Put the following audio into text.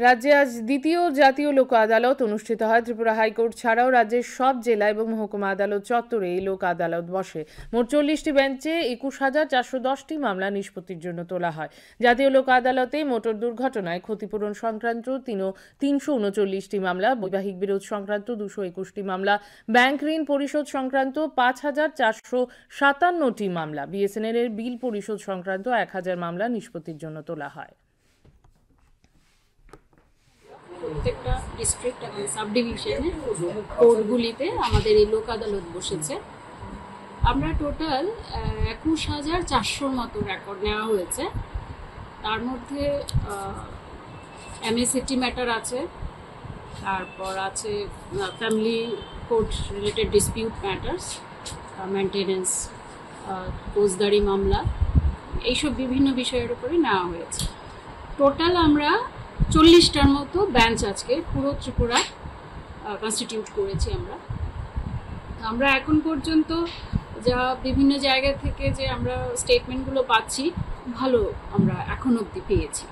রাজ্যে আজ দ্বিতীয় জাতীয় লোক আদালত অনুষ্ঠিত হয়। ত্রিপুরা হাইকোর্ট ছাড়াও রাজ্যের সব জেলা এবং মহকুমা আদালত চত্বরে এই লোক আদালত বসে। মোট 40টি বেঞ্চে 21,410টি মামলা নিষ্পত্তির জন্য তোলা হয়। জাতীয় লোক আদালতে মোটর দুর্ঘটনায় ক্ষতিপূরণ সংক্রান্ত 339টি মামলা, বৈবাহিক বিরোধ সংক্রান্ত 221টি মামলা, ব্যাংক ঋণ পরিশোধ সংক্রান্ত 5,457টি মামলা, বিএসএনএল এর বিল পরিশোধ সংক্রান্ত 1000 মামলা নিষ্পত্তির জন্য তোলা হয়। প্রত্যেকটা ডিস্ট্রিক্ট এবং সাব ডিভিশনে কোর্টগুলিতে আমাদের এই লোক আদালত বসেছে। আমরা টোটাল 21,400 মতো রেকর্ড নেওয়া হয়েছে। তার মধ্যে এমএসএটি ম্যাটার আছে, তারপর আছে family court related dispute matters, maintenance, ফৌজদারি মামলা, এইসব বিভিন্ন বিষয়ের উপরে নেওয়া হয়েছে। টোটাল আমরা 40টার মতো বেঞ্চ আজকে পুরো ত্রিপুরা কনস্টিটিউট করেছি। আমরা এখন পর্যন্ত যা বিভিন্ন জায়গা থেকে যে আমরা স্টেটমেন্টগুলো পাচ্ছি, ভালো আমরা এখন অবধি পেয়েছি।